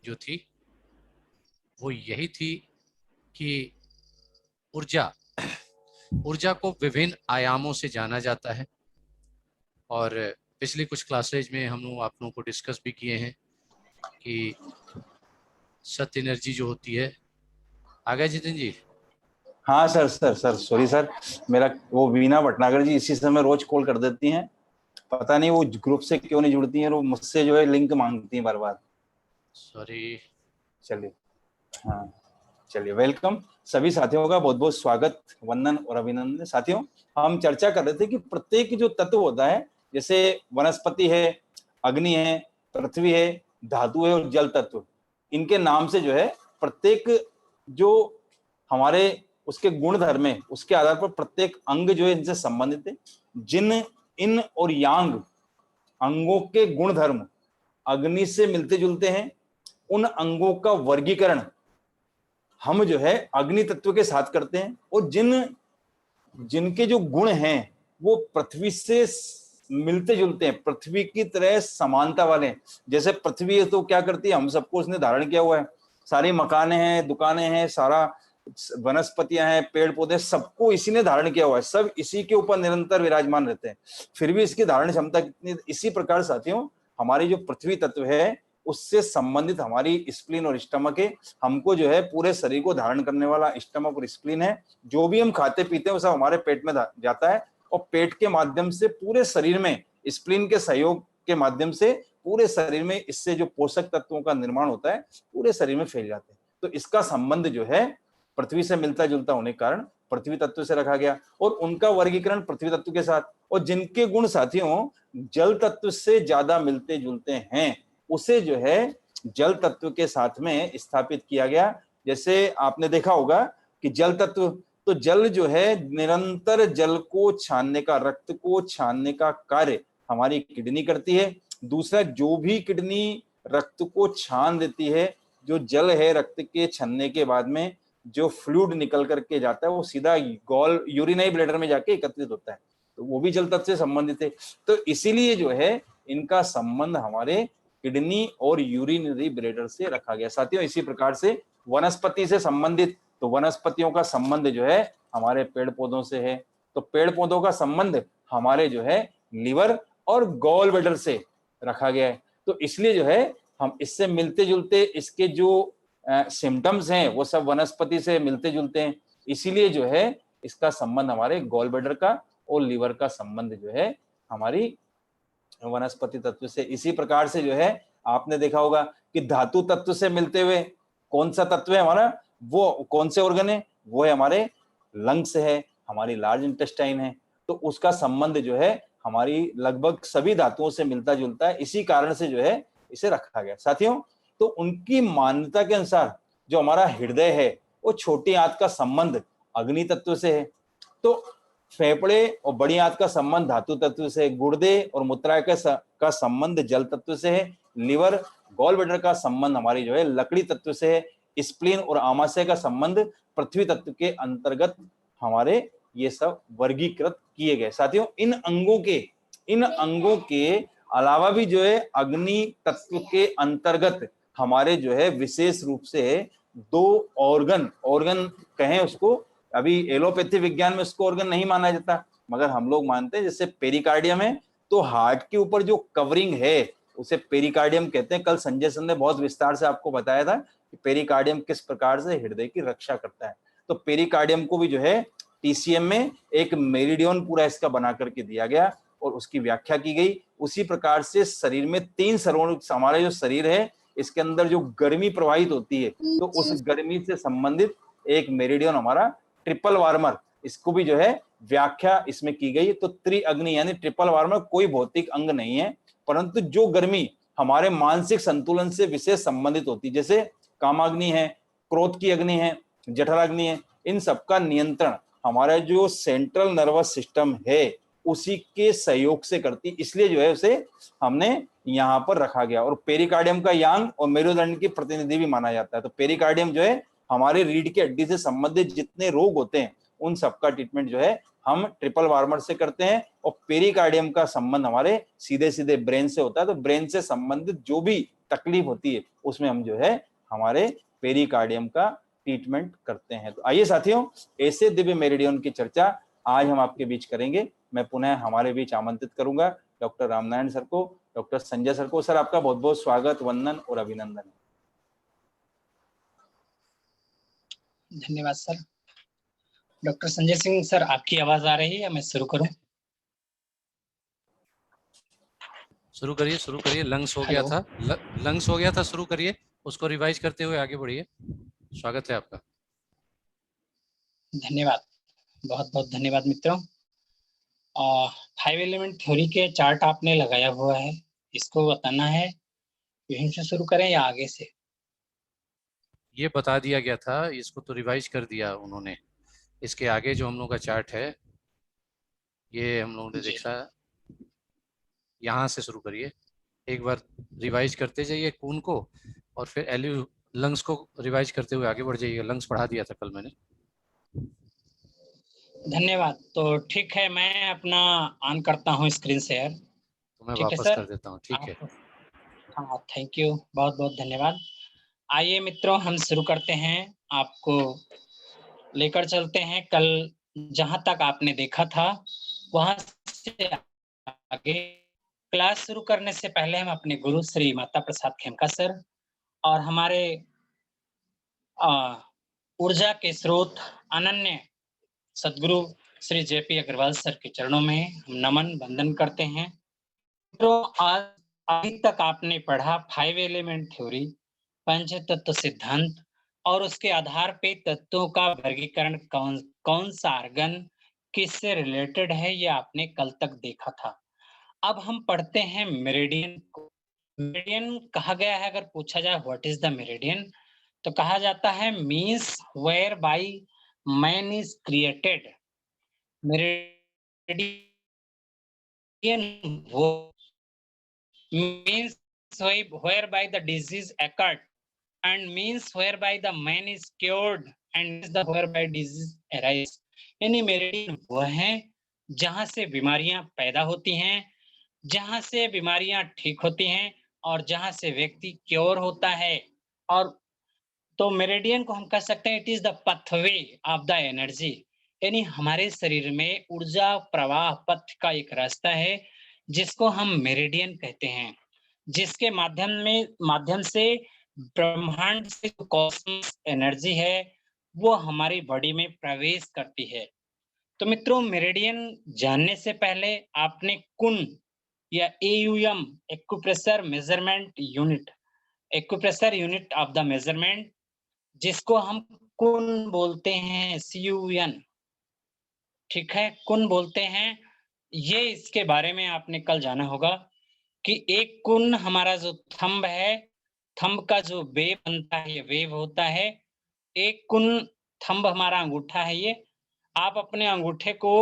जो थी वो यही थी कि ऊर्जा ऊर्जा को विभिन्न आयामों से जाना जाता है। और पिछली कुछ क्लासेज में हम लोग आप लोगों को डिस्कस भी किए हैं कि सत्य एनर्जी जो होती है। आ गए जितिन जी? हाँ sir sir sir sorry sir, मेरा वो वीना भटनागर जी इसी समय रोज कॉल कर देती हैं, पता नहीं वो ग्रुप से क्यों नहीं जुड़ती हैं, वो मुझसे जो है लिंक मांगती हैं बार बार। सॉरी। चलिए, हाँ चलिए, वेलकम सभी साथियों का बहुत बहुत स्वागत, वंदन और अभिनंदन। साथियों, हम चर्चा कर रहे थे कि प्रत्येक जो तत्व होता है, जैसे वनस्पति है, अग्नि है, पृथ्वी है, धातु है और जल तत्व, इनके नाम से जो है प्रत्येक जो हमारे उसके गुण धर्म है उसके आधार पर प्रत्येक अंग जो है इनसे संबंधित है। जिन इन और यांग अंगों के गुण धर्म अग्नि से मिलते जुलते हैं, उन अंगों का वर्गीकरण हम जो है अग्नि तत्व के साथ करते हैं, और जिनके जो गुण हैं वो पृथ्वी से मिलते जुलते हैं, पृथ्वी की तरह समानता वाले हैं। जैसे पृथ्वी है तो क्या करती है, हम सबको उसने धारण किया हुआ है, सारी मकाने हैं, दुकानें हैं, सारा वनस्पतियां हैं, पेड़ पौधे, सबको इसी ने धारण किया हुआ है, सब इसी के ऊपर निरंतर विराजमान रहते हैं, फिर भी इसकी धारण क्षमता कितनी। इसी प्रकार साथियों, हमारी जो पृथ्वी तत्व है उससे संबंधित हमारी स्प्लीन और स्टमक है। हमको जो है पूरे शरीर को धारण करने वाला स्टमक और स्प्लीन है। जो भी हम खाते पीते हैं वो सब हमारे पेट में जाता है, और पेट के माध्यम से पूरे शरीर में स्प्लीन के सहयोग के माध्यम से पूरे शरीर में इससे जो पोषक तत्वों का निर्माण होता है पूरे शरीर में फैल जाते हैं। तो इसका संबंध जो है पृथ्वी से मिलता जुलता होने के कारण पृथ्वी तत्व से रखा गया, और उनका वर्गीकरण पृथ्वी तत्व के साथ। और जिनके गुण साथियों जल तत्व से ज्यादा मिलते जुलते हैं उसे जो है जल तत्व के साथ में स्थापित किया गया। जैसे आपने देखा होगा कि जल तत्व, तो जल जो है निरंतर जल को छानने का, रक्त को छानने का कार्य हमारी किडनी करती है। दूसरा, जो भी किडनी रक्त को छान देती है, जो जल है रक्त के छनने के बाद में जो फ्लूइड निकल करके जाता है वो सीधा गॉल यूरिनरी ब्लैडर में जाके एकत्रित होता है, तो वो भी जल तत्व से संबंधित है। तो इसीलिए जो है इनका संबंध हमारे किडनी और यूरिनरी ब्लैडर से रखा गया। साथियों, इसी प्रकार से वनस्पति से संबंधित, तो वनस्पतियों का संबंध जो है हमारे पेड़ पौधों से है, तो पेड़ पौधों का संबंध हमारे जो है लिवर और गॉल ब्लैडर से रखा गया है। तो इसलिए जो है हम इससे मिलते जुलते इसके जो सिम्टम्स हैं वो सब वनस्पति से मिलते जुलते हैं, इसीलिए जो है इसका संबंध हमारे गॉल ब्लैडर का और लिवर का संबंध जो है हमारी वनस्पति तत्व से। इसी प्रकार से जो है आपने देखा होगा कि धातु तत्व से मिलते हुए कौन सा तत्व है हमारा, वो कौन से ऑर्गन है, वो है हमारे लंग्स है, हमारी लार्ज इंटेस्टाइन है। तो उसका संबंध जो है हमारी लगभग सभी धातुओं से मिलता जुलता है, इसी कारण से जो है इसे रखा गया। साथियों, तो उनकी मान्यता के अनुसार जो हमारा हृदय है वो छोटी आंत का संबंध अग्नि तत्व से है, तो फेफड़े और बड़ी आंत का संबंध धातु तत्व से, गुर्दे और मूत्राशय का संबंध जल तत्व से है, लिवर गॉल ब्लैडर का संबंध हमारी जो है लकड़ी तत्व से है, स्प्लीन और आमाशय का संबंध पृथ्वी तत्व के अंतर्गत हमारे ये सब वर्गीकृत किए गए। साथियों, इन अंगों के अलावा भी जो है अग्नि तत्व के अंतर्गत हमारे जो है विशेष रूप से दो ऑर्गन कहें उसको, अभी एलोपैथी विज्ञान में उसको ऑर्गन नहीं माना जाता, मगर हम लोग मानते हैं। जैसे पेरिकार्डियम है, तो हार्ट के ऊपर जो कवरिंग है उसे पेरिकार्डियम कहते हैं। कल संजय सर ने बहुत विस्तार से आपको बताया था कि पेरिकार्डियम किस प्रकार से हृदय की रक्षा करता है। तो पेरिकार्डियम को भी जो है टीसीएम में एक मेरिडियन पूरा इसका बना करके दिया गया और उसकी व्याख्या की गई। उसी प्रकार से शरीर में 3 सरोवर, हमारा जो शरीर है इसके अंदर जो गर्मी प्रवाहित होती है, तो उस गर्मी से संबंधित एक मेरिडियन हमारा ट्रिपल वार्मर, इसको भी जो है व्याख्या इसमें की गई। तो त्रिअग्नि यानी ट्रिपल वार्मर कोई भौतिक अंग नहीं है, परंतु जो गर्मी हमारे मानसिक संतुलन से विशेष संबंधित होती है, जैसे कामाग्नि है, क्रोध की अग्नि है, जठराग्नि है, इन सबका नियंत्रण हमारा जो सेंट्रल नर्वस सिस्टम है उसी के सहयोग से करती, इसलिए जो है उसे हमने यहाँ पर रखा गया। और पेरिकार्डियम का यांग और मेरुदंड की प्रतिनिधि भी माना जाता है। तो पेरिकार्डियम जो है हमारे रीढ़ की हड्डी से संबंधित जितने रोग होते हैं उन सबका ट्रीटमेंट जो है हम ट्रिपल वार्मर से करते हैं, और पेरिकार्डियम का संबंध हमारे सीधे सीधे ब्रेन से होता है। तो ब्रेन से संबंधित जो भी तकलीफ होती है उसमें हम जो है हमारे पेरिकार्डियम का ट्रीटमेंट करते हैं। तो आइए साथियों, ऐसे दिव्य मेरिडियन की चर्चा आज हम आपके बीच करेंगे। मैं पुनः हमारे बीच आमंत्रित करूंगा डॉक्टर रामनारायण सर को, डॉक्टर संजय सर को। सर आपका बहुत बहुत स्वागत, वंदन और अभिनंदन। धन्यवाद sir. Doctor Sanjay Singh sir, आपकी आवाज आ रही है या मैं शुरू करूं? शुरू करिए। लंग्स हो गया था, लंग्स हो गया था, शुरू करिए, उसको रिवाइज करते हुए आगे बढ़िए। स्वागत है आपका। धन्यवाद, बहुत बहुत धन्यवाद मित्रों। 5 एलिमेंट थ्योरी के चार्ट आपने लगाया हुआ है, इसको बताना है, यहीं से शुरू करें या आगे से? ये बता दिया गया था, इसको तो रिवाइज कर दिया उन्होंने। इसके आगे जो हम लोग का चार्ट है ये हम लोगों ने देखा, यहाँ से शुरू करिए। एक बार रिवाइज करते जाइए कून को, और फिर एल्यू लंग्स को रिवाइज करते हुए आगे बढ़ जाइए। लंग्स पढ़ा दिया था कल मैंने। धन्यवाद। तो ठीक है, मैं अपना ऑन करता हूँ स्क्रीन शेयर। तो मैं ठीक है वापस सर, कर देता हूँ। ठीक है। हाँ, थैंक यू, बहुत बहुत धन्यवाद। आइए मित्रों, हम शुरू करते हैं। आपको लेकर चलते हैं कल जहां तक आपने देखा था वहां से आगे। क्लास शुरू करने से पहले हम अपने गुरु श्री माता प्रसाद खेमका सर और हमारे ऊर्जा के स्रोत अनन्य सदगुरु श्री जेपी अग्रवाल सर के चरणों में हम नमन वंदन करते हैं। तो आज अभी तक आपने पढ़ा 5 एलिमेंट थ्योरी, पंच तत्व सिद्धांत, और उसके आधार पे तत्वों का वर्गीकरण कौन सा आर्गन किससे रिलेटेड है, ये आपने कल तक देखा था। अब हम पढ़ते हैं मेरिडियन को। मेरिडियन कहा गया है, अगर पूछा जाए व्हाट इज द मेरिडियन, तो कहा जाता है means whereby man is created. Meridian वो means whereby the disease occurred, and means whereby the man is cured, and the whereby disease arise। यानी मेरिडियन वो है जहां से बीमारियां पैदा होती हैं, जहां से बीमारियां ठीक होती हैं, और जहां से व्यक्ति क्योर होता है। और तो मेरिडियन को हम कह सकते हैं it is the पथवे of the energy, यानी हमारे शरीर में ऊर्जा प्रवाह पथ का एक रास्ता है जिसको हम मेरिडियन कहते हैं, जिसके माध्यम से ब्रह्मांड से जो कॉस्मोस एनर्जी है वो हमारी बॉडी में प्रवेश करती है। तो मित्रों, मेरिडियन जानने से पहले आपने कुन या AUM, acupressure measurement unit, acupressure unit of the measurement, जिसको हम कुन बोलते हैं, CUN, ठीक है, कुन बोलते हैं। ये इसके बारे में आपने कल जाना होगा कि एक कुन हमारा जो थंब है, थंब का जो वेव बनता है ये वेव होता है। एक कुन थंब हमारा अंगूठा है। ये आप अपने अंगूठे को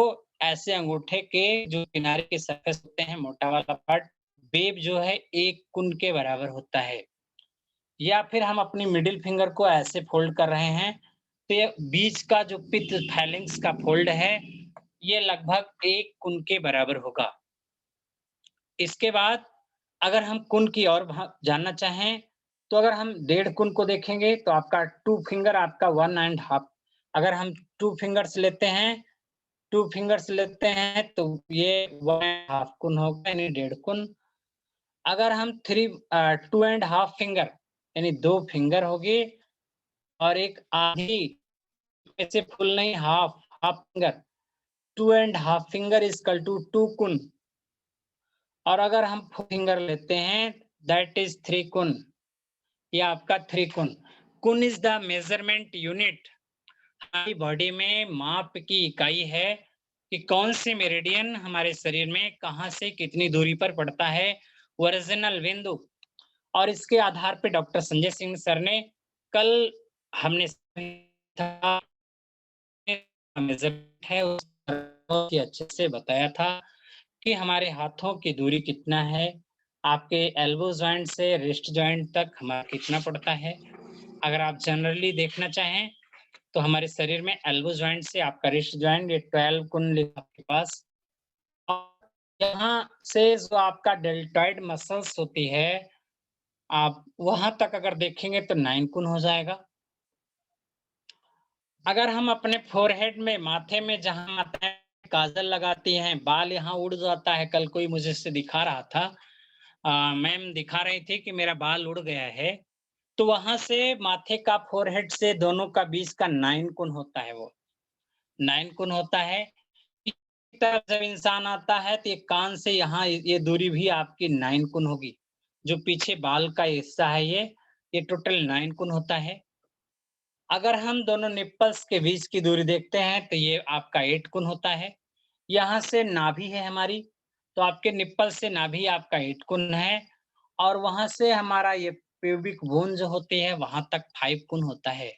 ऐसे, अंगूठे के जो किनारे के सरफेस होते हैं, मोटा वाला पार्ट, वेव जो है एक कुन के बराबर होता है। या फिर हम अपनी मिडिल फिंगर को ऐसे फोल्ड कर रहे हैं तो ये बीच का जो पिथ फैलिंग्स का फोल्ड है ये लगभग एक कुन के बराबर होगा। इसके बाद अगर हम कुन की और जानना चाहें तो अगर हम 1.5 कुन को देखेंगे तो आपका 2 फिंगर आपका 1.5, अगर हम 2 फिंगर्स लेते हैं, 2 फिंगर्स लेते हैं तो ये 1.5 कुन होगा, यानी 1.5 कुन। अगर हम 2.5 फिंगर यानी 2 फिंगर होगी, और एक आधी, ऐसे फुल नहीं, half finger, 2.5 finger is equal to 2 कुन। और अगर हम फिंगर लेते हैं दैट इज 3 कुन, ये आपका 3 कुन। कुन इज द मेजरमेंट यूनिट, हमारी बॉडी में माप की इकाई है कि कौन सी मेरिडियन हमारे शरीर में कहां से कितनी दूरी पर पड़ता है, ओरिजिनल बिंदु। और इसके आधार पे डॉक्टर संजय सिंह सर ने कल हमने मेजरमेंट है बहुत ही अच्छे से बताया था कि हमारे हाथों की दूरी कितना है, आपके एल्बो जॉइंट से रिस्ट जॉइंट तक हमारा कितना पड़ता है। अगर आप जनरली देखना चाहें तो हमारे शरीर में एल्बो जॉइंट से आपका रिस्ट जॉइंट ये 12 कुन लिखा आपके पास, और यहाँ से जो आपका डेल्टॉइड मसल्स होती है आप वहां तक अगर देखेंगे तो 9 कुन हो जाएगा। अगर हम अपने फोरहेड में, माथे में जहां माताएं काजल लगाती हैं, बाल यहाँ उड़ जाता है, कल कोई मुझे से दिखा रहा था, मैम दिखा रही थी कि मेरा बाल उड़ गया है, तो वहां से माथे का, फोरहेड से दोनों का बीच का 9 कुन होता है, वो 9 कुन होता है। इस तरफ जब इंसान आता है तो ये कान से यहाँ ये दूरी भी आपकी 9 कुन होगी। जो पीछे बाल का हिस्सा है ये टोटल 9 कुन होता है। अगर हम दोनों निप्पल्स के बीच की दूरी देखते हैं तो ये आपका 8 कुन होता है। यहाँ से नाभि है हमारी, तो आपके निप्पल से नाभि आपका 8 कुन है, और वहां से हमारा ये प्यूबिक बोन जो होती है वहां तक 5 कुन होता है।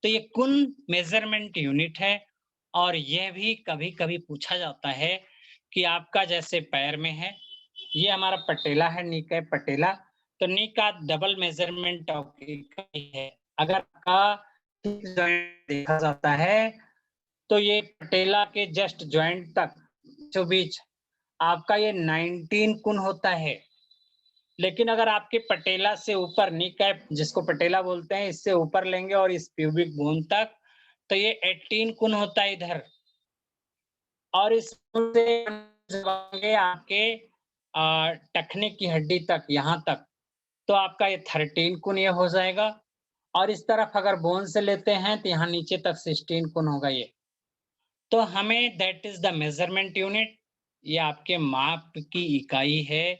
तो ये कुन मेजरमेंट यूनिट है, और यह भी कभी-कभी पूछा जाता है कि आपका जैसे पैर में है, ये हमारा पटेला है, नी का पटेला, तो नी का डबल मेजरमेंट ऑफ है। अगर आपका जॉइंट देखा जाता है तो ये पटेला के जस्ट जॉइंट तक जो बीच आपका ये 19 कुन होता है। लेकिन अगर आपके पटेला से ऊपर, नी कैप जिसको पटेला बोलते हैं, इससे ऊपर लेंगे और इस प्यूबिक बोन तक, तो ये 18 कुन होता है इधर। और इससे आपके टखने की हड्डी तक, यहाँ तक, तो आपका ये 13 कुन ये हो जाएगा। और इस तरफ अगर बोन से लेते हैं तो यहाँ नीचे तक 16 कुन होगा ये। तो हमें that is the measurement unit, ये आपके माप की इकाई है।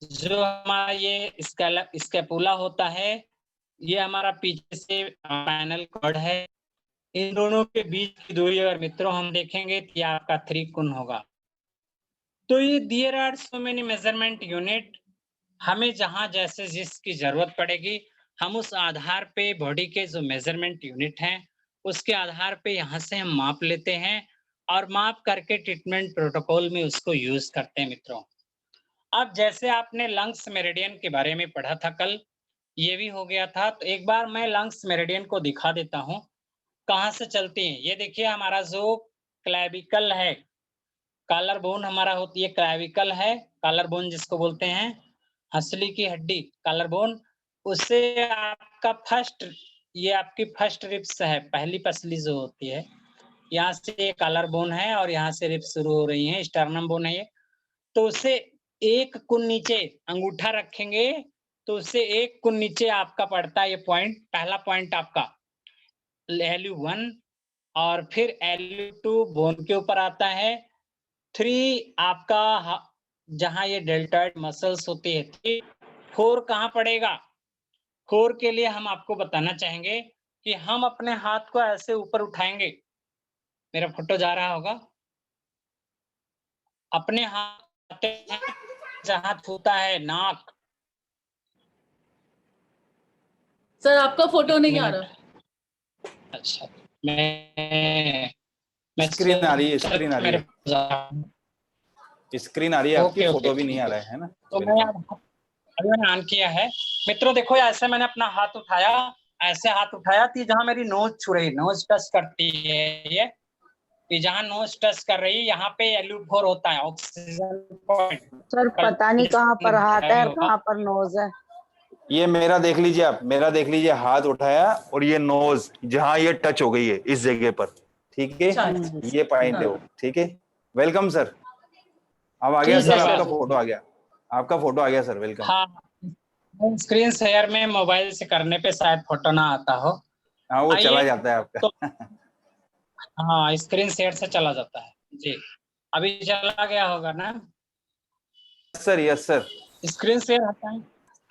जो हमारा ये स्कैपुला होता है, ये हमारा पीछे से पैनल कॉर्ड है। इन दोनों के बीच की दूरी अगर मित्रों हम देखेंगे तो ये आपका 3 कुन होगा। तो ये there are so many measurement unit. हमें जहां जैसे जिसकी जरूरत पड़ेगी, हम उस आधार पे बॉडी के जो मेजरमेंट यूनिट हैं उसके आधार पे यहाँ से हम माप लेते हैं, और माप करके ट्रीटमेंट प्रोटोकॉल में उसको यूज करते हैं मित्रों। अब जैसे आपने लंग्स मेरिडियन के बारे में पढ़ा था कल, ये भी हो गया था, तो एक बार मैं लंग्स मेरिडियन को दिखा देता हूँ कहाँ से चलती है। ये देखिए हमारा जो क्लैविकल है, कॉलर बोन हमारा होती है, क्लैविकल है, कॉलर बोन जिसको बोलते हैं, हंसली की हड्डी, कॉलर बोन, उससे आपका फर्स्ट, ये आपकी फर्स्ट रिब्स है, पहली पसली जो होती है, यहाँ से ये कॉलर बोन है और यहाँ से रिब्स शुरू हो रही हैं, स्टर्नम बोन है ये। तो उससे 1 कुन नीचे अंगूठा रखेंगे तो उससे 1 कुन नीचे आपका पड़ता है ये पॉइंट, पहला पॉइंट आपका LU1, और फिर LU2 बोन के ऊपर आता है। 3 आपका जहां ये डेल्टॉइड मसल्स होती है, 4 कहाँ पड़ेगा? 4 के लिए हम आपको बताना चाहेंगे कि हम अपने हाथ को ऐसे ऊपर उठाएंगे, मेरा फोटो जा रहा होगा, अपने हाथ जहां छूता है नाक। सर आपका फोटो नहीं आ रहा। अच्छा, मैं स्क्रीन आ रही है, स्क्रीन आ रही है, स्क्रीन आ रही है आपकी, फोटो भी नहीं आ रहा है ना। तो मैं अभी मैंने ऑन किया है। मित्रों देखो, ऐसे मैंने अपना हाथ उठाया, ऐसे हाथ उठाया थी जहां मेरी नोज छू रही, नोज टच करती है ये जहां नोज टच कर रही है, यहाँ पे LU4 होता है, ऑक्सीजन पॉइंट। सर पता नहीं कहाँ पर हाथ है और कहाँ पर नोज है। ये मेरा देख लीजिए, आप मेरा देख लीजिए, हाथ उठाया और ये नोज जहां ये टच हो गई है इस जगह पर, ठीक है, ये पॉइंट है वो, ठीक है। वेलकम सर, अब आ गया सर, आपका फोटो आ गया, आपका फोटो आ गया सर, वेलकम। हाँ, स्क्रीन शेयर में मोबाइल से करने पे शायद फोटो ना आता हो। हाँ, वो चला जाता है आपका। तो, हाँ, स्क्रीन शेयर से चला जाता है जी, अभी चला गया होगा ना sir? Yes sir, screen share हटाएं।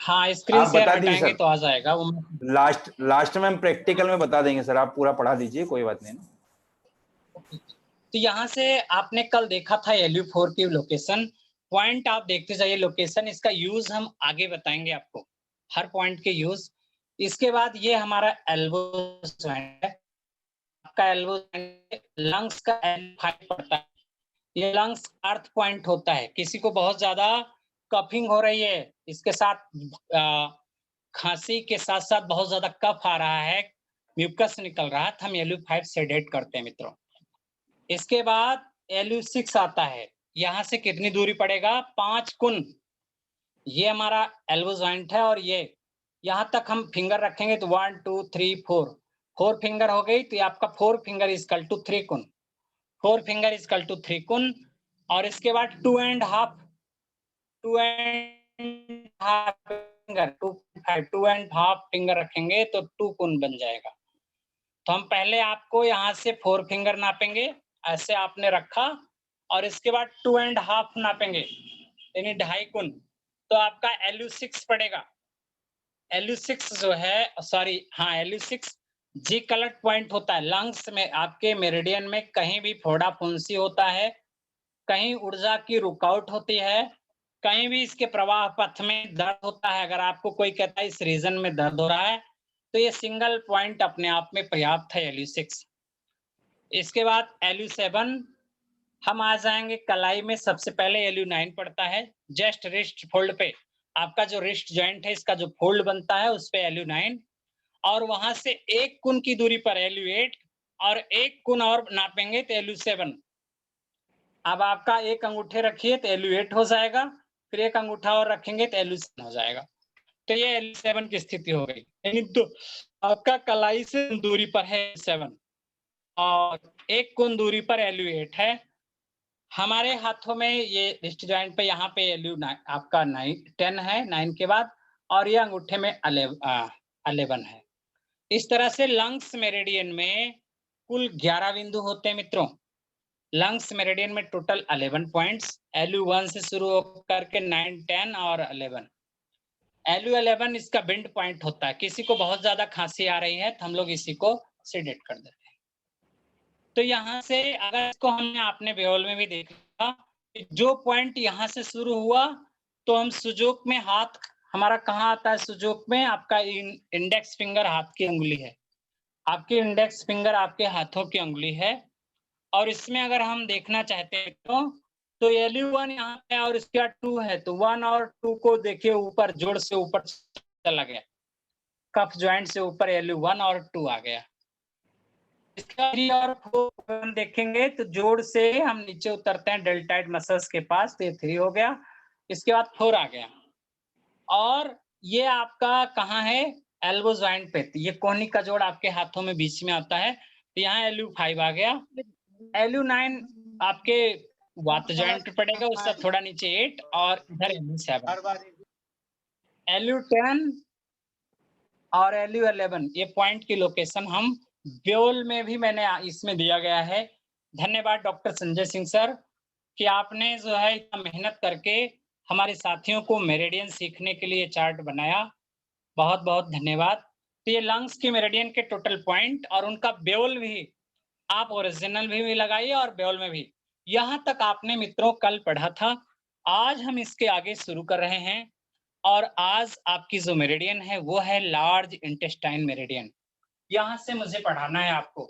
हाँ, स्क्रीन शेयर हटाएंगे तो आ जाएगा वो। लास्ट में हम प्रैक्टिकल में बता देंगे सर, आप पूरा पढ़ा दीजिए, कोई बात नहीं ना। तो यहाँ से आपने कल देखा था LU4 की लोकेशन, पॉइंट आप देखते जाइए लोकेशन, इसका यूज हम आगे बताएंगे आपको, हर पॉइंट के यूज। इसके बाद ये हमारा एल्बो जॉइंट है, आपका एल्बो लंग्स का L5 पड़ता है, ये लंग्स अर्थ पॉइंट होता है। किसी को बहुत ज्यादा कफिंग हो रही है, इसके साथ खांसी के साथ साथ बहुत ज्यादा कफ आ रहा है, म्यूकस निकल रहा है, तो हम LU5 सेडेट करते हैं मित्रों। इसके बाद LU6 आता है, यहाँ से कितनी दूरी पड़ेगा? 5 कुन, ये हमारा एल्बो जॉइंट है और ये यहाँ तक हम फिंगर रखेंगे तो 1 2 3 4 4 फिंगर हो गई, तो ये आपका 4 फिंगर इजकल टू 3 कुन, 4 फिंगर इजकल टू 3 कुन। और इसके बाद 2.5 फिंगर 2.5 फिंगर रखेंगे तो 2 कुन बन जाएगा। तो हम पहले आपको यहाँ से 4 फिंगर नापेंगे, ऐसे आपने रखा, और इसके बाद 2.5 नापेंगे यानी 2.5 कुन, तो आपका LU6 पड़ेगा। LU6 जो है, सॉरी हाँ, LU6 जी कलट पॉइंट होता है लंग्स में, आपके मेरिडियन में कहीं भी फोड़ा फुंसी होता है, कहीं ऊर्जा की रुकावट होती है, कहीं भी इसके प्रवाह पथ में दर्द होता है। अगर आपको कोई कहता है इस रीजन में दर्द हो रहा है, तो ये सिंगल पॉइंट अपने आप में पर्याप्त है LU6। इसके बाद LU7 हम आ जाएंगे कलाई में। सबसे पहले LU9 पड़ता है जस्ट रिस्ट फोल्ड पे, आपका जो रिस्ट जॉइंट है इसका जो फोल्ड बनता है उस पे LU9, और वहां से 1 कुन की दूरी पर LU8 और 1 कुन और नापेंगे तो LU7। अब आपका एक अंगूठे रखिए तो LU8 हो जाएगा, फिर एक अंगूठा और रखेंगे तो LU7 हो जाएगा। तो ये LU7 की स्थिति हो गई, यानी तो आपका कलाई से दूरी पर है LU7 और 1 कुन दूरी पर LU8 है। हमारे हाथों में ये रिस्ट जॉइंट पे यहाँ पे LU9 आपका 10 है 9 के बाद, और ये अंगूठे में 11 है। इस तरह से लंग्स मेरिडियन में कुल 11 बिंदु होते हैं मित्रों। लंग्स मेरिडियन में टोटल 11 पॉइंट्स, LU1 से शुरू होकर के 9 10 और 11। LU11 इसका बिंड पॉइंट होता है। किसी को बहुत ज्यादा खांसी आ रही है तो हम लोग इसी को सेडेट कर देते हैं। तो यहाँ से अगर इसको हमने आपने बेहोल में भी देखा, जो पॉइंट यहाँ से शुरू हुआ तो हम सुजोक में हाथ हमारा कहाँ आता है, सुजोक में आपका इंडेक्स फिंगर हाथ की उंगली है, आपकी इंडेक्स फिंगर आपके हाथों की उंगली है। और इसमें अगर हम देखना चाहते हैं तो LU1 यहाँ पे और इसके बाद 2 है, तो 1 और 2 को देखिए ऊपर, जोड़ से ऊपर चला गया, कफ जॉइंट से ऊपर LU1 और 2 आ गया। इसका 3 और 4 हम देखेंगे तो जोड़ से हम नीचे उतरते हैं डेल्टाइड मसल्स के पास, तो ये 3 हो गया, इसके बाद 4 आ गया। और ये आपका कहाँ है, एल्बो जॉइंट पे, तो ये कोहनी का जोड़ आपके हाथों में बीच में आता है, तो यहाँ LU5 आ गया। LU9 आपके वात जॉइंट पे पड़ेगा, उससे थोड़ा नीचे 8, और इधर LU7, LU10 और LU11 ये पॉइंट की लोकेशन हम ब्योल में भी मैंने इसमें दिया गया है। धन्यवाद डॉक्टर संजय सिंह सर कि आपने जो है इतना मेहनत करके हमारे साथियों को मेरिडियन सीखने के लिए चार्ट बनाया, बहुत बहुत धन्यवाद। तो ये लंग्स की मेरिडियन के टोटल पॉइंट और उनका ब्योल भी आप ओरिजिनल भी लगाइए और ब्योल में भी। यहाँ तक आपने मित्रों कल पढ़ा था, आज हम इसके आगे शुरू कर रहे हैं। और आज आपकी जो मेरिडियन है वो है लार्ज इंटेस्टाइन मेरिडियन। यहाँ से मुझे पढ़ाना है आपको।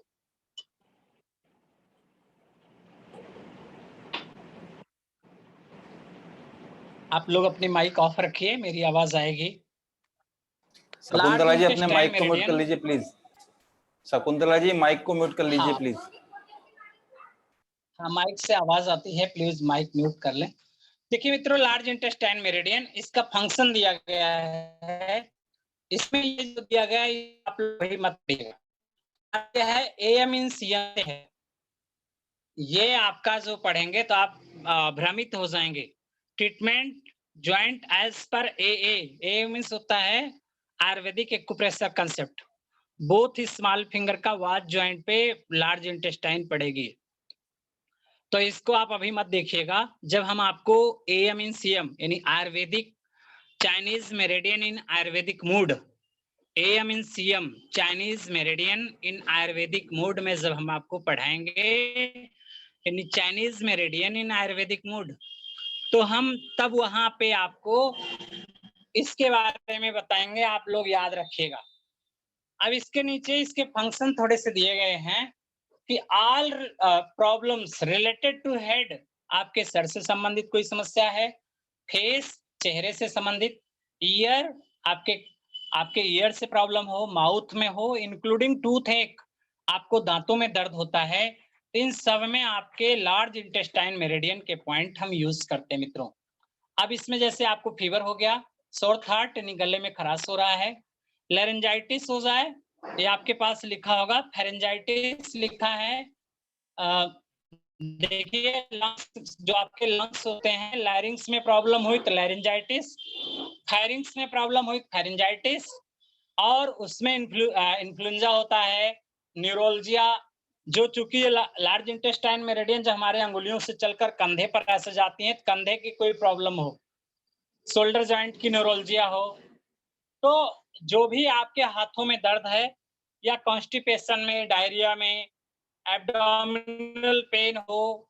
आप लोग अपनी माइक ऑफ रखिए, मेरी आवाज आएगी। शकुंतला जी अपने माइक को म्यूट कर लीजिए प्लीज। शकुंतला जी माइक को म्यूट कर लीजिए प्लीज। हाँ, माइक से आवाज आती है, प्लीज माइक म्यूट कर लें। देखिए मित्रों, लार्ज इंटेस्टाइन मेरिडियन, इसका फंक्शन दिया गया है, इसमें ये जो दिया गया है आप लोग वही मत पढ़िएगा। क्या है, AM इन CM है, ये आपका जो पढ़ेंगे तो आप भ्रमित हो जाएंगे। ट्रीटमेंट ज्वाइंट एज पर AA मींस होता है Ayurvedic acupressure concept. Both small finger का वाच ज्वाइंट पे लार्ज इंटेस्टाइन पड़ेगी, तो इसको आप अभी मत देखिएगा। जब हम आपको AM इन CM यानी Ayurvedic Chinese meridian in Ayurvedic mood, AM in CM Chinese meridian in Ayurvedic mood में जब हम आपको पढ़ाएंगे यानी चाइनीज मेरिडियन इन आयुर्वेदिक मूड, तो हम तब वहां पे आपको इसके बारे में बताएंगे, आप लोग याद रखिएगा। अब इसके नीचे इसके फंक्शन थोड़े से दिए गए हैं कि all problems related to head, आपके सर से संबंधित कोई समस्या है, फेस चेहरे से संबंधित, ईयर आपके ईयर से प्रॉब्लम हो, माउथ में हो, इंक्लूडिंग टूथ एक, आपको दांतों में दर्द होता है, इन सब में आपके लार्ज इंटेस्टाइन मेरिडियन के पॉइंट हम यूज करते हैं मित्रों। अब इसमें जैसे आपको फीवर हो गया, सोर थ्रोट यानी गले में खराश हो रहा है, लेरिंजाइटिस हो जाए, ये आपके पास लिखा होगा फेरेंजाइटिस लिखा है। देखिए लंग्स, जो आपके लंग्स होते हैं, लैरिंग्स में प्रॉब्लम हुई तो लैरिंजाइटिस, फायरिंग्स में प्रॉब्लम हुई फेरेंजाइटिस, और उसमें इन्फ्लुएंजा होता है, न्यूरोलजिया, जो चूंकि लार्ज इंटेस्टाइन मेरिडियन जो हमारे अंगुलियों से चलकर कंधे पर ऐसे जाती है, कंधे की कोई प्रॉब्लम हो, शोल्डर जॉइंट की न्यूरोलजिया हो, तो जो भी आपके हाथों में दर्द है या कॉन्स्टिपेशन में, डायरिया में, एब्डोमिनल पेन हो,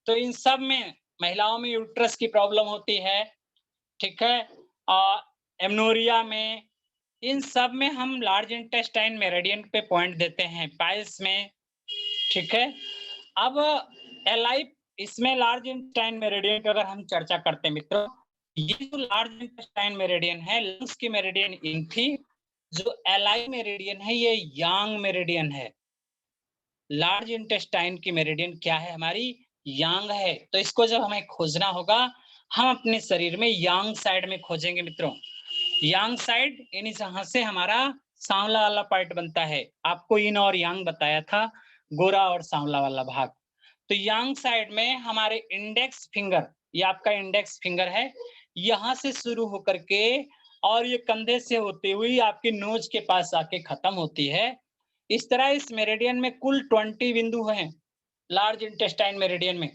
तो इन सब में, महिलाओं में यूट्रस की प्रॉब्लम होती है, ठीक है, एमनोरिया में, इन सब में हम लार्ज इंटेस्टाइन मेरिडियन पे पॉइंट देते हैं, पाइल्स में, ठीक है। अब एलआई, इसमें लार्ज इंटेस्टाइन मेरिडियन की अगर हम चर्चा करते हैं मित्रों, ये जो लार्ज इंटेस्टाइन मेरिडियन है, लंग्स की मेरिडियन इन थी, जो एलआई मेरिडियन है ये यांग मेरिडियन है। लार्ज इंटेस्टाइन की मेरिडियन क्या है हमारी? यांग है। तो इसको जब हमें खोजना होगा, हम अपने शरीर में यांग साइड में खोजेंगे मित्रों। यांग साइड यानी जहां से हमारा सांवला वाला पार्ट बनता है, आपको इन और यांग बताया था, गोरा और सांवला वाला भाग। तो यांग साइड में हमारे इंडेक्स फिंगर, ये आपका इंडेक्स फिंगर है, यहां से शुरू होकर के और ये कंधे से होती हुई आपकी नोज के पास आके खत्म होती है। इस तरह इस मेरिडियन में कुल 20 बिंदु हैं लार्ज इंटेस्टाइन मेरिडियन में।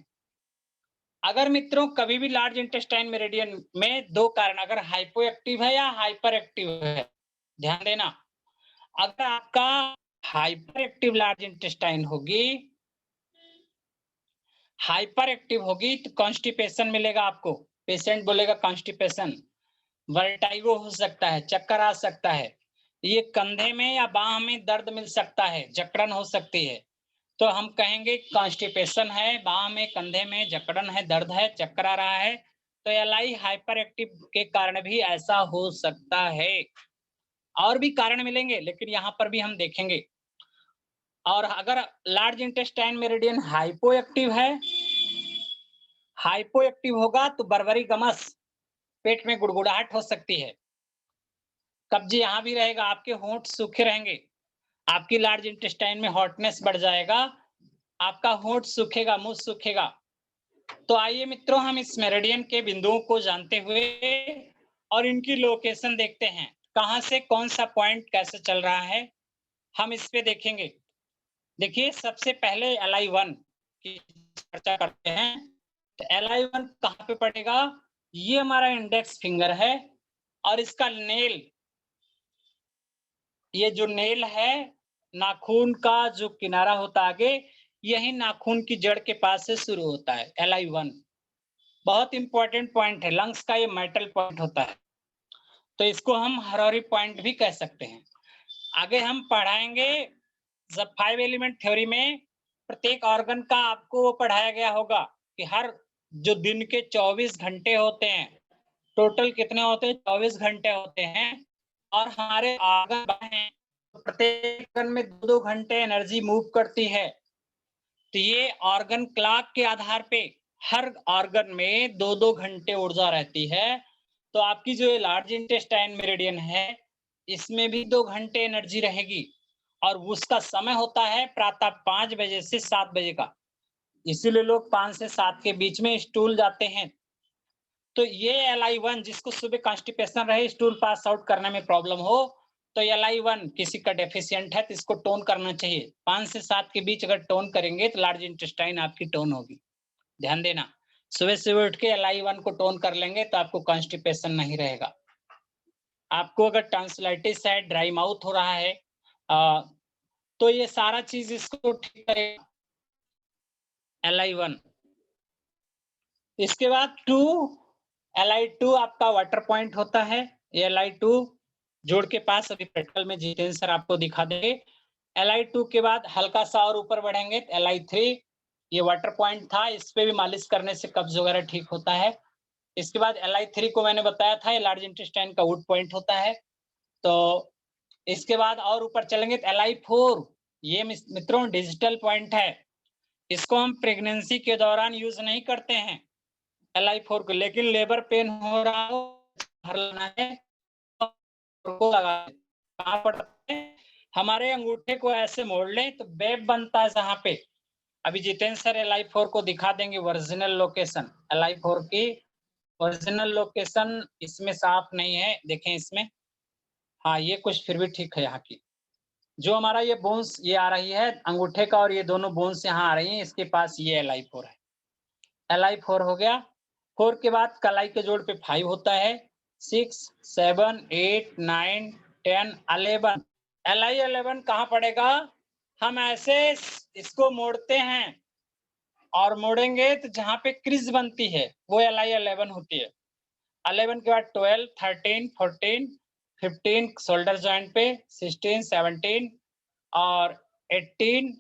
अगर मित्रों कभी भी लार्ज इंटेस्टाइन मेरिडियन में दो कारण, अगर हाइपो एक्टिव है या हाइपर एक्टिव है, ध्यान देना, अगर आपका हाइपर एक्टिव लार्ज इंटेस्टाइन होगी, हाइपर एक्टिव होगी तो कॉन्स्टिपेशन मिलेगा आपको, पेशेंट बोलेगा कॉन्स्टिपेशन, वर्टाइगो हो सकता है, चक्कर आ सकता है, ये कंधे में या बाह में दर्द मिल सकता है, जकड़न हो सकती है, तो हम कहेंगे कॉन्स्टिपेशन है, बाह में, कंधे में जकड़न है, दर्द है, चक्कर आ रहा है, तो एलआई हाइपर एक्टिव के कारण भी ऐसा हो सकता है। और भी कारण मिलेंगे लेकिन यहाँ पर भी हम देखेंगे। और अगर large intestine meridian hypo active है, हाइपो एक्टिव होगा तो बर्बरी गमस, पेट में गुड़गुड़ाहट हो सकती है, कब्ज यहाँ भी रहेगा, आपके होंठ सूखे रहेंगे, आपकी लार्ज इंटेस्टाइन में हॉटनेस बढ़ जाएगा, आपका होंठ सूखेगा, मुंह सूखेगा। तो आइए मित्रों हम इस मेरिडियन के बिंदुओं को जानते हुए और इनकी लोकेशन देखते हैं, कहां से कौन सा पॉइंट कैसे चल रहा है, हम इस पे देखेंगे। देखिए सबसे पहले LI1 की चर्चा करते हैं। तो LI1 कहां पे पड़ेगा? ये हमारा इंडेक्स फिंगर है और इसका नेल, ये जो नेल है, नाखून का जो किनारा होता है आगे, यही नाखून की जड़ के पास से शुरू होता है। LI1 बहुत इंपॉर्टेंट पॉइंट है, लंग्स का ये मेटल पॉइंट होता है, तो इसको हम हरोरी पॉइंट भी कह सकते हैं। आगे हम पढ़ाएंगे, जब 5 एलिमेंट थ्योरी में प्रत्येक ऑर्गन का आपको पढ़ाया गया होगा कि हर जो दिन के 24 घंटे होते हैं, टोटल कितने होते हैं? 24 घंटे होते हैं, और हमारे ऑर्गन हैं, प्रत्येक ऑर्गन में 2-2 घंटे एनर्जी मूव करती है। तो ये ऑर्गन क्लॉक के आधार पे हर ऑर्गन में 2-2 घंटे ऊर्जा रहती है। तो आपकी जो लार्ज इंटेस्टाइन मेरिडियन है, इसमें भी 2 घंटे एनर्जी रहेगी, और उसका समय होता है प्रातः 5 बजे से 7 बजे का, इसीलिए लोग 5 से 7 के बीच में स्टूल जाते हैं। तो ये LI1 जिसको सुबह कॉन्स्टिपेशन रहे, स्टूल पास आउट करने में प्रॉब्लम हो, तो LI1 किसी का डेफिशिएंट है तो इसको टोन करना चाहिए। 5 से 7 के बीच अगर टोन करेंगे तो लार्ज इंटेस्टाइन आपकी टोन होगी। ध्यान देना, सुबह सुबह उठ के LI1 को टोन कर लेंगे तो आपको कॉन्स्टिपेशन नहीं रहेगा। आपको अगर टॉन्सिलाइटिस है, ड्राई माउथ हो रहा है, तो ये सारा चीज इसको ठीक करेगा LI1। इसके बाद 2, LI2 आपका वाटर पॉइंट होता है। ये LI2 जोड़ के पास अभी प्रैक्टिकल में जितेंद्र सर आपको दिखा देंगे। LI2 के बाद हल्का सा और ऊपर बढ़ेंगे तो LI3, ये वाटर पॉइंट था, इस पे भी मालिश करने से कब्ज वगैरह ठीक होता है। इसके बाद LI3 को मैंने बताया था, ये लार्ज इंटेस्टाइन का वुड पॉइंट होता है। तो इसके बाद और ऊपर चलेंगे तो LI4, ये मित्रों डिजिटल पॉइंट है, इसको हम प्रेगनेंसी के दौरान यूज नहीं करते हैं, LI4 को, लेकिन लेबर पेन हो रहा हो बाहर लाना है को लगा कहाँ पड़ता है, हमारे अंगूठे को ऐसे मोड़ लें तो वेब बनता है जहाँ पे। अभी जितेंद्र सर LI4 को दिखा देंगे ओरिजिनल लोकेशन। LI4 की ओरिजिनल लोकेशन इसमें साफ नहीं है, देखें इसमें, हाँ ये कुछ फिर भी ठीक है। यहाँ की जो हमारा ये बोन्स ये आ रही है अंगूठे का और ये दोनों बोन्स यहाँ आ रही हैं, इसके पास ये LI4 है। LI4 हो गया। 4 के बाद कलाई के जोड़ पे 5 होता है, 6, 7, 8, 9, 10, 11। LI11 कहाँ पड़ेगा, हम ऐसे इसको मोड़ते हैं और मोड़ेंगे तो जहाँ पे क्रीज बनती है वो LI11 होती है। 11 के बाद 12, 13, 14, 15 शोल्डर जॉइंट पे, 16, 17 और 18,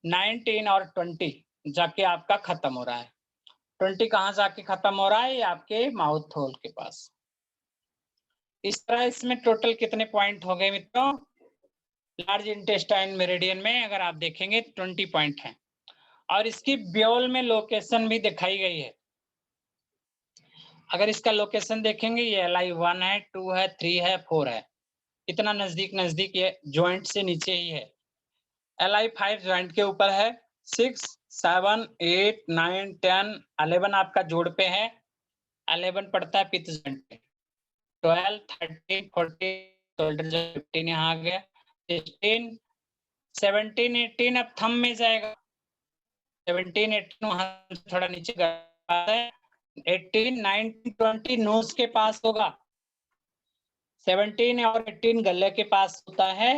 19 और 20 जाके आपका खत्म हो रहा है। 20 कहाँ जाके खत्म हो रहा है, ये आपके माउथ होल के पास। इस तरह इसमें टोटल कितने पॉइंट हो गए मित्रों, लार्ज इंटेस्टाइन मेरिडियन में अगर आप देखेंगे 20 पॉइंट हैं और इसकी ब्योल में लोकेशन भी दिखाई गई है। अगर इसका लोकेशन देखेंगे ये LI1 है, 2 है, 3 है, 4 है, इतना नजदीक नजदीक ये जॉइंट से नीचे ही है। LI5 जॉइंट के ऊपर है, 6, 7, 8, 9, 10, 11 आपका जोड़ पे है, 11 पड़ता है पित्त जॉइंट पे, 12, 13, 14 शोल्डर जॉइंट, 15 यहाँ आ गया, 16, 17, 18 अब थंब में जाएगा, 17, 18 वहां थोड़ा नीचे है, 18, 19, 20 नोज के पास होगा, 17 और 18 गले के पास होता है,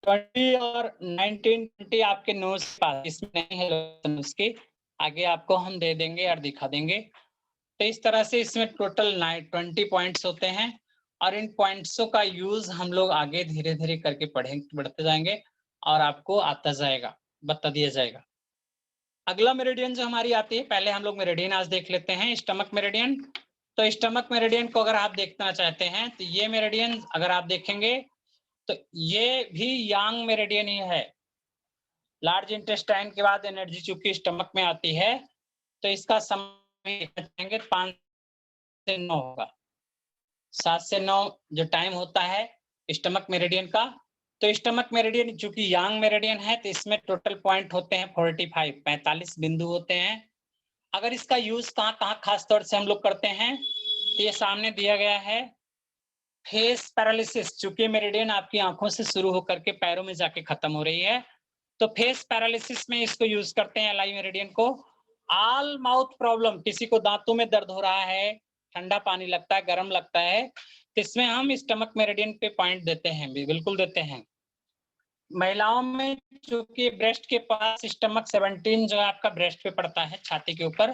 20 और 19, 20 आपके नोज के पास, इसमें नहीं है उसके आगे आपको हम दे देंगे और दिखा देंगे। तो इस तरह से इसमें टोटल 20 पॉइंट्स होते हैं और इन पॉइंट्सों का यूज हम लोग आगे धीरे धीरे करके बढ़ते जाएंगे और आपको आता जाएगा, बता दिया जाएगा। अगला मेरिडियन जो हमारी आती है, पहले हम लोग मेरिडियन आज देख लेते हैं, स्टमक मेरिडियन। तो स्टमक मेरिडियन को अगर आप देखना चाहते हैं तो ये मेरिडियन अगर आप देखेंगे तो ये भी यांग मेरिडियन ही है। लार्ज इंटेस्टाइन के बाद एनर्जी चूंकि स्टमक में आती है तो इसका समय 5 से 9 होगा, 7 से 9 जो टाइम होता है स्टमक मेरिडियन का। तो स्टमक मेरिडियन चूंकि यांग मेरिडियन है तो इसमें टोटल पॉइंट होते हैं 45 बिंदु होते हैं। अगर इसका यूज कहाँ कहाँ खास तौर से हम लोग करते हैं तो ये सामने दिया गया है, फेस पैरालिसिस, चूंकि मेरिडियन आपकी आंखों से शुरू होकर के पैरों में जाके खत्म हो रही है तो फेस पैरालिसिस में इसको यूज करते हैं LI मेरिडियन को। ऑल माउथ प्रॉब्लम, किसी को दांतों में दर्द हो रहा है, ठंडा पानी लगता है, गर्म लगता है, तो इसमें हम स्टमक मेरिडियन पे पॉइंट देते हैं, बिल्कुल देते हैं। महिलाओं में चूंकि ब्रेस्ट के पास स्टमक 17 जो है आपका ब्रेस्ट पे पड़ता है, छाती के ऊपर,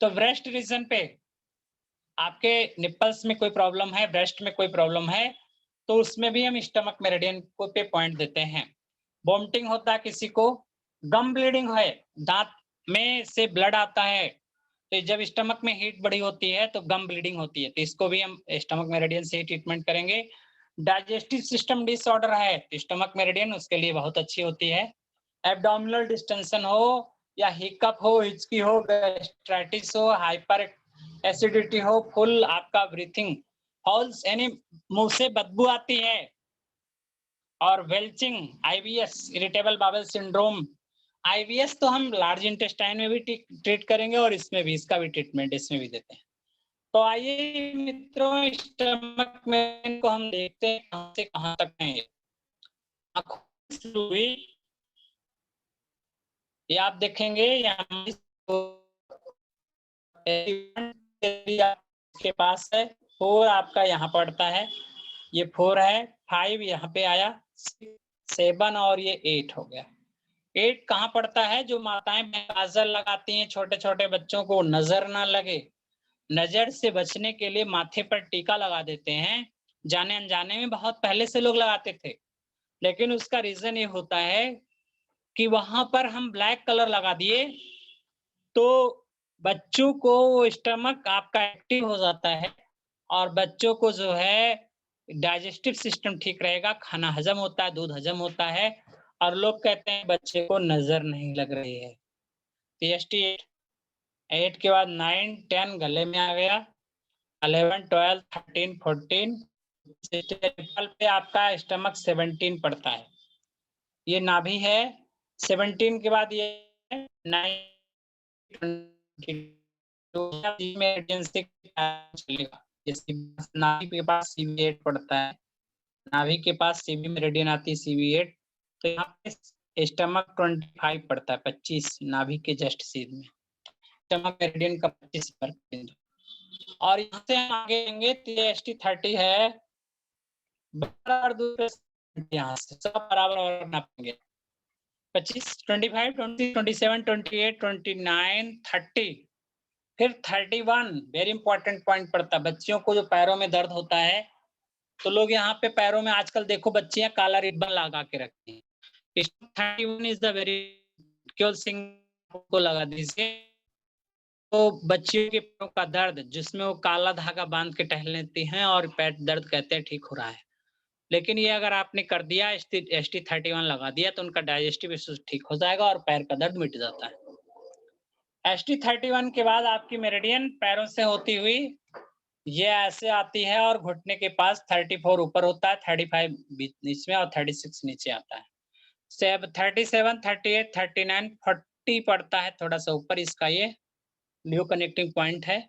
तो ब्रेस्ट रीजन पे आपके निप्पल्स में कोई प्रॉब्लम है, ब्रेस्ट में कोई प्रॉब्लम है तो उसमें भी हम स्टमक मेरिडियन को पे पॉइंट देते हैं। वोमिटिंग होता है किसी को, गम ब्लीडिंग है, दांत में से ब्लड आता है, तो जब स्टमक में हीट बढ़ी होती है तो गम ब्लीडिंग होती है, तो इसको भी हम स्टमक मेरिडियन से ही ट्रीटमेंट करेंगे। डाइजेस्टिव सिस्टम डिसऑर्डर है तो स्टमक मेरिडियन उसके लिए बहुत अच्छी होती है। एब्डोमिनल डिस्टेंशन हो या हिकअप हो, हिचकी हो, गैस्ट्राइटिस हो, हाइपर एसिडिटी हो, फुल आपका ब्रीथिंग हॉल्स यानी मुंह से बदबू आती है, और वेल्चिंग, IBS irritable bowel syndrome. IBS तो हम लार्ज इंटेस्टाइन में भी ट्रीट करेंगे और इसमें भी, इसका भी ट्रीटमेंट इसमें भी देते हैं। तो आइए मित्रों स्टमक में को हम देखते हैं कहां से कहां तक है। ये आप देखेंगे यहाँ के पास है, 4 आपका यहाँ पड़ता है, ये 4 है, 5 यहाँ पे आया, 6, 7 और ये 8 हो गया। 8 कहाँ पड़ता है, जो माताएं काजल लगाती हैं छोटे छोटे बच्चों को नजर ना लगे, नजर से बचने के लिए माथे पर टीका लगा देते हैं, जाने अनजाने में बहुत पहले से लोग लगाते थे, लेकिन उसका रीजन ये होता है कि वहां पर हम ब्लैक कलर लगा दिए तो बच्चों को स्टमक आपका एक्टिव हो जाता है और बच्चों को जो है डाइजेस्टिव सिस्टम ठीक रहेगा, खाना हजम होता है, दूध हजम होता है, और लोग कहते हैं बच्चे को नजर नहीं लग रही है। 8 के बाद 9 10 गले में आ गया, 11 12 13 14 16 पे आपका स्टमक 17 पड़ता है, ये नाभि है। 17 के बाद ये 9 मेरिडियन से चलेगा। नाभि के पास CV8 पड़ता है, नाभि के पास CV मेरिडियन आती है CV8, तो यहाँ पे स्टमक 25 पड़ता है, 25 नाभि के जस्ट सीध में स्टमक मेरिडियन का 25 बिंदु। और यहाँ से हम आगे आएंगे तो ये ST30 है, बराबर दूर यहाँ से सब बराबर और नापेंगे। 25 25 20 27 28 29 30 फिर 31 वेरी इंपॉर्टेंट पॉइंट पड़ता है। बच्चियों को जो पैरों में दर्द होता है तो लोग यहाँ पे पैरों में आजकल देखो बच्चियां काला रिबन लगा के रखती हैं। 31 इज द वेरी केवल सिंग को लगा दीजिए तो बच्चियों के पैरों का दर्द जिसमें वो काला धागा बांध के टहल लेती हैं और पैर दर्द कहते हैं ठीक हो रहा है, लेकिन ये अगर आपने कर दिया ST31 लगा दिया तो उनका डाइजेस्टिव इश्यूज ठीक हो जाएगा और पैर का दर्द मिट जाता है। ST31 के बाद आपकी मेरिडियन पैरों से होती हुई ये ऐसे आती है और घुटने के पास 34 ऊपर होता है, 35 बीच में और 36 नीचे आता है। 37 38 39 40 पड़ता है थोड़ा सा ऊपर, इसका ये न्यू कनेक्टिंग पॉइंट है,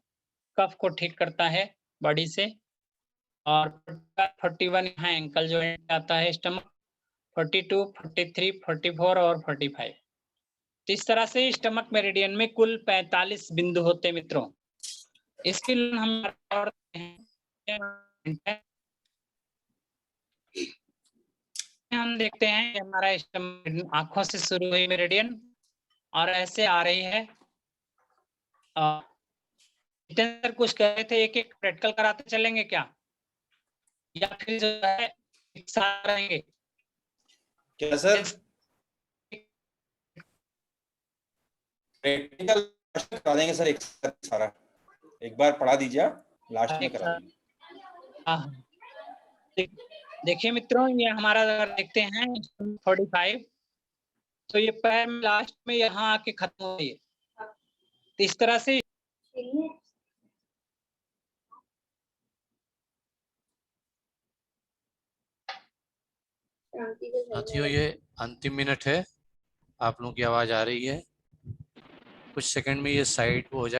कफ को ठीक करता है बॉडी से। और 41 यहाँ एंकल जॉइंट आता है स्टमक, 42 43 44 और 45। तो इस तरह से स्टमक मेरिडियन में कुल 45 बिंदु होते हैं मित्रों। इसके लिए हम देखते हैं हमारा स्टमक आंखों से शुरू हुई मेरिडियन और ऐसे आ रही है। सर कुछ कह रहे थे, एक एक प्रैक्टिकल कराते चलेंगे क्या, या फिर जो है एक साथ रहेंगे? क्या सर? प्रैक्टिकल करा देंगे सर एक साथ सारा, एक बार पढ़ा दीजिए, लास्ट में करा देंगे। देखिए मित्रों, ये हमारा अगर देखते हैं 45 तो ये पैर में लास्ट में यहाँ आके खत्म हो गई। तो इस तरह से साथियों ये अंतिम मिनट है, आप लोगों की आवाज आ रही है, कुछ सेकंड में ये साइड हो जाए।